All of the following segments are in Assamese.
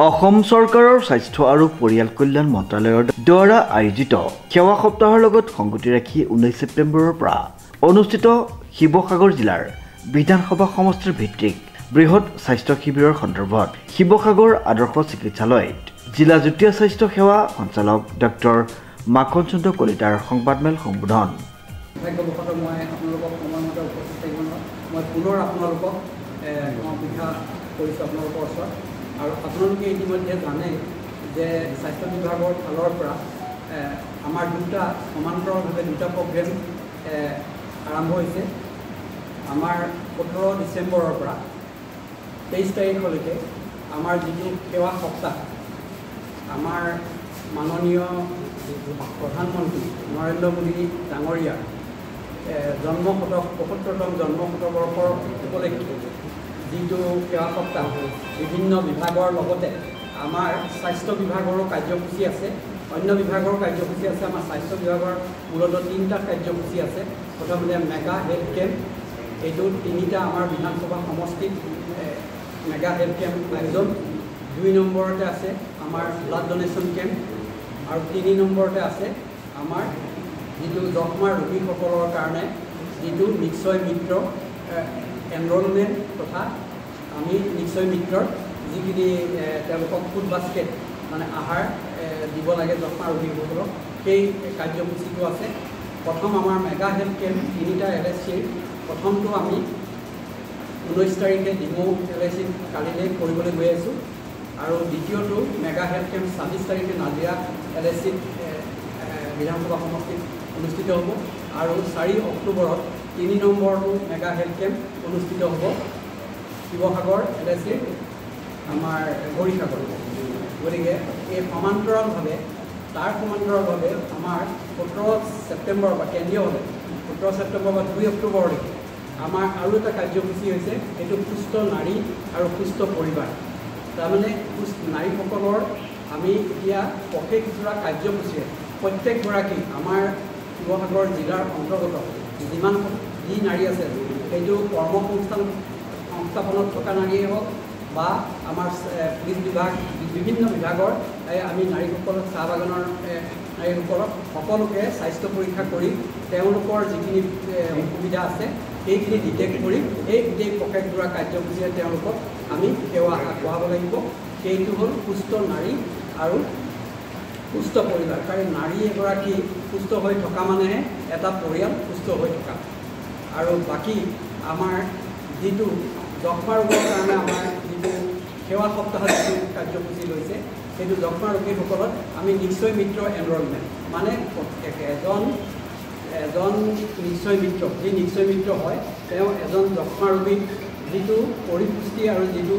অসম চৰকাৰৰ স্বাস্থ্য আৰু পৰিয়াল কল্যাণ মন্ত্ৰালয়ৰ দ্বাৰা আয়োজিত সেৱা সপ্তাহৰ লগত সংগতি ৰাখি 19 ছেপ্টেম্বৰৰ পৰা অনুষ্ঠিত শিৱসাগৰ জিলাৰ বিধানসভা সমষ্টিৰ ভিত্তিক বৃহৎ স্বাস্থ্য শিবিৰৰ সন্দৰ্ভত শিৱসাগৰ আদৰ্শ চিকিৎসালয়ত জিলা যুটীয়া স্বাস্থ্য সেৱা সঞ্চালক ডক্টৰ মাখন চন্দ্ৰ কলিতাৰ সংবাদমেল সম্বোধন। আৰু আপোনালোকে ইতিমধ্যে জানে যে স্বাস্থ্য বিভাগৰ ফালৰ পৰা আমাৰ সমান্তৰালভাৱে দুটা প্ৰগ্ৰেম আৰম্ভ হৈছে। আমাৰ 17 ডিচেম্বৰৰ পৰা 23 তাৰিখলৈকে আমাৰ যিটো সেৱা সপ্তাহ, আমাৰ মাননীয় প্ৰধানমন্ত্ৰী নৰেন্দ্ৰ মোদী ডাঙৰীয়াৰ 75তম জন্ম শতবৰ্ষৰ উপলক্ষে যিটো সেৱা সপ্তাহ বিভিন্ন বিভাগৰ লগতে আমাৰ স্বাস্থ্য বিভাগৰো কাৰ্যসূচী আছে, অন্য বিভাগৰ কাৰ্যসূচী আছে। আমাৰ স্বাস্থ্য বিভাগৰ মূলতঃ 3টা কাৰ্যসূচী আছে। প্ৰথমতে মেগা হেল্থ কেম্প, এইটো 3টা আমাৰ বিধানসভা সমষ্টিত মেগা হেল্থ কেম্প আয়োজন। 2 নম্বৰতে আছে আমাৰ ব্লাড ডনেশ্যন কেম্প আৰু 3 নম্বৰতে আছে আমাৰ যিটো যক্ষ্মা ৰোগীসকলৰ কাৰণে যিটো নিশ্চয় মিত্ৰ এনৰোলমেণ্ট তথা আমি নিশ্চয় মিত্ৰৰ যিখিনি তেওঁলোকক ফুড বাস্কেট মানে আহাৰ দিব লাগে যক্ষ্মা ৰোগীসকলক, সেই কাৰ্যসূচীটো আছে। প্ৰথম আমাৰ মেগা হেল্থ কেম্প 3টা LSCৰ প্ৰথমটো আমি 19 তাৰিখে ডিমৌ LSC কালিলৈ কৰিবলৈ গৈ আছোঁ আৰু দ্বিতীয়টো মেগা হেল্থ কেম্প 26 তাৰিখে নাজিৰা LSC বিধানসভা সমষ্টিত অনুষ্ঠিত হ'ব আৰু 4 অক্টোবৰত 3 নম্বৰটো মেগা হেল্থ কেম্প অনুষ্ঠিত হ'ব শিৱসাগৰ LSC আমাৰ গৰিসাগৰ। গতিকে এই সমান্তৰালভাৱে আমাৰ 17 ছেপ্টেম্বৰ বা কেন্দ্ৰীয়ভাৱে 17 ছেপ্টেম্বৰ বা 2 অক্টোবৰলৈকে আমাৰ আৰু এটা কাৰ্যসূচী হৈছে, এইটো সুস্থ নাৰী আৰু সুস্থ পৰিবাৰ। তাৰমানে নাৰীসকলৰ আমি এতিয়া প্ৰত্যেকযোৰা কাৰ্যসূচীৰে প্ৰত্যেকগৰাকী আমাৰ শিৱসাগৰ জিলাৰ অন্তৰ্গত যি নাৰী আছে, সেইটো সংস্থাপনত থকা নাৰীয়ে হওক বা আমাৰ পুলিচ বিভাগ বিভিন্ন বিভাগৰ আমি নাৰীসকলক চাহ বাগানৰ নাৰীসকলক সকলোকে স্বাস্থ্য পৰীক্ষা কৰি তেওঁলোকৰ যিখিনি অসুবিধা আছে সেইখিনি ডিটেক্ট কৰি এই গোটেই প্ৰত্যেকযোৰা কাৰ্যসূচীৰে তেওঁলোকক আমি সেৱা আগবঢ়াব লাগিব। সেইটো হ'ল সুস্থ নাৰী আৰু সুস্থ পৰিবাৰ। কাৰণ নাৰী এগৰাকী সুস্থ হৈ থকা মানেহে এটা পৰিয়াল সুস্থ হৈ থকা। আৰু বাকী আমাৰ যিটো যক্ষ্মা ৰোগৰ কাৰণে আমাৰ যিটো সেৱা সপ্তাহত যিটো কাৰ্যসূচী লৈছে, সেইটো যক্ষ্মা ৰোগীসকলত আমি নিশ্চয় মিত্ৰ এনৰোলমেণ্ট মানে এজন নিশ্চয় মিত্ৰ, যি নিশ্চয় মিত্ৰ হয় তেওঁ এজন যক্ষ্মা ৰোগীক যিটো পৰিপুষ্টি আৰু যিটো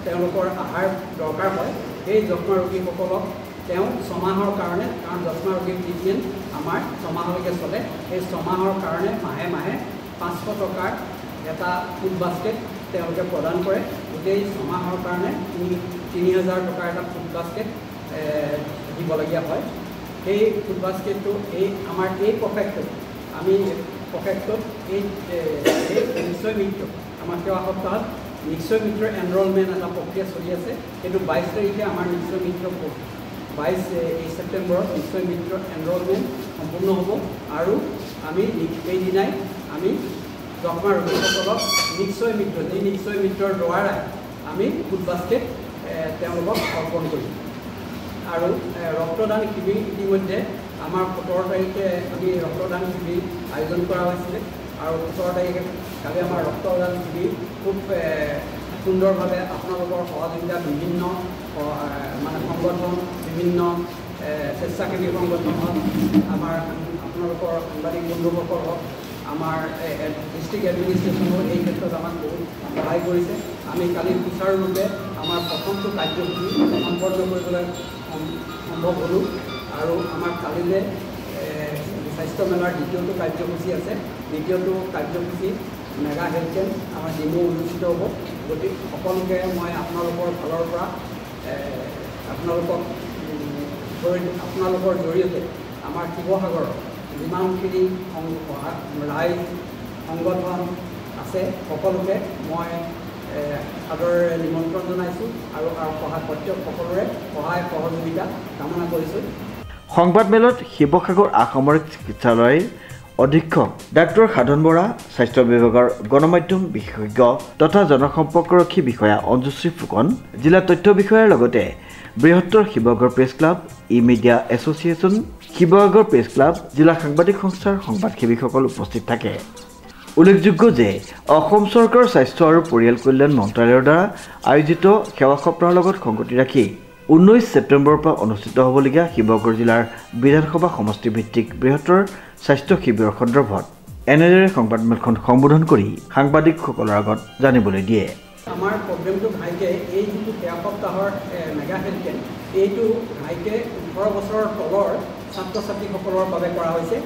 তেওঁলোকৰ আহাৰ দৰকাৰ হয়, সেই যক্ষ্মা ৰোগীসকলক তেওঁ 6 মাহৰ কাৰণে, কাৰণ যক্ষ্মা ৰোগীৰ ট্ৰিটমেণ্ট আমাৰ 6 মাহলৈকে চলে, সেই 6 মাহৰ কাৰণে মাহে মাহে 500 টকাৰ এটা ফুড বাস্কেট তেওঁলোকে প্ৰদান কৰে। গোটেই 6 মাহৰ কাৰণে 3000 টকাৰ এটা ফুড বাস্কেট দিবলগীয়া হয়। সেই ফুড বাস্কেটটো আমাৰ এই প্ৰফেক্টত এই নিশ্চয় মিত্ৰ আমাৰ সেৱা সপ্তাহত নিশ্চয় মিত্ৰ এনৰোলমেণ্ট এটা প্ৰক্ৰিয়া চলি আছে। সেইটো 22 তাৰিখে আমাৰ নিশ্চয় মিত্ৰ 22 ছেপ্টেম্বৰত নিশ্চয় মিত্ৰ এনৰোলমেণ্ট সম্পূৰ্ণ হ'ব আৰু আমি সেইদিনাই আমি যক্ষ্মা ৰোগীসকলক নিশ্চয় মিত্ৰ, যি নিশ্চয় মিত্ৰৰ দ্বাৰাই আমি ফুড বাস্কেট তেওঁলোকক অৰ্পণ কৰিম। আৰু ৰক্তদান শিবিৰ ইতিমধ্যে আমাৰ 17 তাৰিখে আমি ৰক্তদান শিবিৰ আয়োজন কৰা হৈছিলে আৰু 17 তাৰিখে কালি আমাৰ ৰক্তদান শিবিৰ খুব সুন্দৰভাৱে আপোনালোকৰ সহযোগিতা বিভিন্ন মানে সংগঠন, বিভিন্ন স্বেচ্ছাসেৱী সংগঠন হওক, আমাৰ আপোনালোকৰ সাংবাদিক বন্ধুসকল হওক, আমাৰ ডিষ্ট্ৰিক্ট এডমিনিষ্ট্ৰেশ্যনেও এই ক্ষেত্ৰত আমাক বহুত সহায় কৰিছে। আমি কালি সুচাৰুৰূপে আমাৰ প্ৰথমটো কাৰ্যসূচী সম্পন্ন কৰিবলৈ সম্ভৱ হ'লোঁ আৰু আমাৰ কালিলৈ স্বাস্থ্য মেলাৰ দ্বিতীয়টো কাৰ্যসূচী আছে। দ্বিতীয়টো কাৰ্যসূচী মেগা হেল্থ কেম্প আমাৰ ডিমৌ অনুষ্ঠিত হ'ব। গতিকে সকলোকে মই আপোনালোকৰ ফালৰ পৰা আপোনালোকৰ জৰিয়তে আমাৰ শিৱসাগৰৰ যিমানখিনি ৰাইজ সংগঠন আছে সকলোকে মই সাদৰেৰে নিমন্ত্ৰণ জনাইছোঁ আৰু প্ৰত্যেক সকলোৰে সহায় সহযোগিতা কামনা কৰিছোঁ। সংবাদমেলত শিৱসাগৰ আসামৰিক চিকিৎসালয়ৰ অধীক্ষক ডাক্তৰ সাধন বৰা, স্বাস্থ্য বিভাগৰ গণমাধ্যম বিশেষজ্ঞ তথা জনসম্পৰ্কৰক্ষী বিষয়া অঞ্জুশ্ৰী ফুকন, জিলা তথ্য বিষয়াৰ লগতে বৃহত্তৰ Sivasagar press club, e media association, Sivasagar press club, জিলা সাংবাদিক সংস্থাৰ সংবাদসেৱীসকল উপস্থিত থাকে। উল্লেখযোগ্য যে অসম চৰকাৰৰ স্বাস্থ্য আৰু পৰিয়াল কল্যাণ মন্ত্ৰালয়ৰ দ্বাৰা আয়োজিত সেৱা সপ্তাহৰ লগত সংগতি ৰাখি 19 ছেপ্টেম্বৰৰ পৰা অনুষ্ঠিত হ'বলগীয়া শিৱসাগৰ জিলাৰ বিধানসভা সমষ্টিভিত্তিক বৃহত্তৰ স্বাস্থ্য শিবিৰৰ সন্দৰ্ভত এনেদৰে সংবাদমেলখন সম্বোধন কৰি সাংবাদিকসকলৰ আগত জানিবলৈ দিয়ে। আমাৰ প্ৰগ্ৰেমটো ঘাইকে এই যিটো সেৱা সপ্তাহৰ মেগা হেল্থ কেম্প, এইটো ঘাইকে 18 বছৰৰ তলৰ ছাত্ৰ ছাত্ৰীসকলৰ বাবে কৰা হৈছে।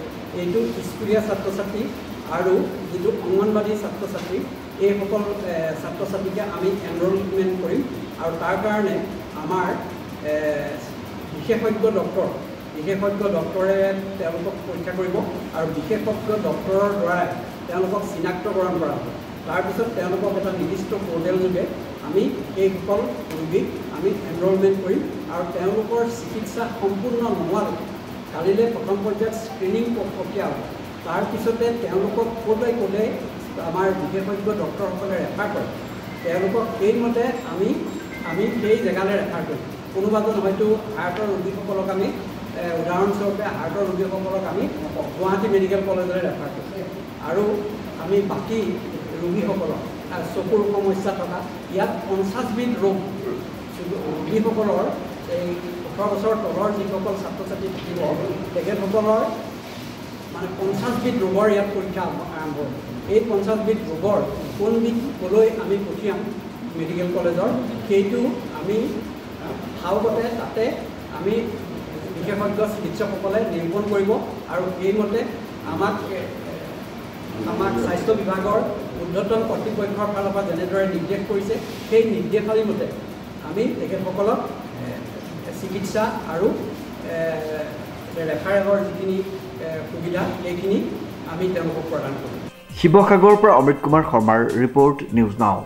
এইটো স্কুলীয়া ছাত্ৰ ছাত্ৰী আৰু যিটো অংগনবাদী ছাত্ৰ ছাত্ৰী, এইসকল ছাত্ৰ ছাত্ৰীকে আমি এনৰলমেণ্ট কৰিম আৰু তাৰ কাৰণে আমাৰ বিশেষজ্ঞ ডক্টৰে তেওঁলোকক পৰীক্ষা কৰিব আৰু বিশেষজ্ঞ ডক্টৰৰ দ্বাৰাই তেওঁলোকক চিনাক্তকৰণ কৰা হ'ব। তাৰপিছত তেওঁলোকক এটা নিৰ্দিষ্ট পৰ্টেল যোগে আমি এইসকল ৰোগীক আমি এনৰলমেণ্ট কৰিম আৰু তেওঁলোকৰ চিকিৎসা সম্পূৰ্ণ নোহোৱালৈকে কালিলৈ প্ৰথম পৰ্যায়ত স্ক্ৰিনিং প্ৰক্ৰিয়া হ'ব। তাৰপিছতে তেওঁলোকক ক'লৈ আমাৰ বিশেষজ্ঞ ডক্টৰসকলে ৰেফাৰ কৰে, তেওঁলোকক সেইমতে আমি সেই জেগালৈ ৰেফাৰ কৰিম। কোনোবাজন হয়তো হাৰ্টৰ ৰোগীসকলক আমি উদাহৰণস্বৰূপে হাৰ্টৰ ৰোগীসকলক আমি গুৱাহাটী মেডিকেল কলেজলৈ ৰেফাৰ কৰিম আৰু আমি বাকী ৰোগীসকলক চকুৰ সমস্যা থকা ইয়াত 50বিধ ৰোগীসকলৰ এই 18 বছৰৰ তলৰ যিসকল ছাত্ৰ ছাত্ৰী থাকিব তেখেতসকলৰ মানে 50বিধ ৰোগৰ ইয়াত পৰীক্ষা আৰম্ভ হ'ব। এই 50বিধ ৰোগৰ কোনবিধ ক'লৈ আমি পঠিয়াম মেডিকেল কলেজৰ, সেইটো আমি সাওগতে তাতে আমি বিশেষজ্ঞ চিকিৎসকসকলে নিৰূপণ কৰিব আৰু সেইমতে আমাক স্বাস্থ্য বিভাগৰ ঊৰ্ধ্বতন কৰ্তৃপক্ষৰ ফালৰ পৰা যেনেদৰে নিৰ্দেশ কৰিছে সেই নিৰ্দেশাৱলী মতে আমি তেখেতসকলক চিকিৎসা আৰু ৰেফাৰেলৰ যিখিনি সুবিধা সেইখিনি আমি তেওঁলোকক প্ৰদান কৰিম। শিৱসাগৰৰ পৰা অমৃত কুমাৰ শৰ্মাৰ ৰিপৰ্ট, নিউজ নাও।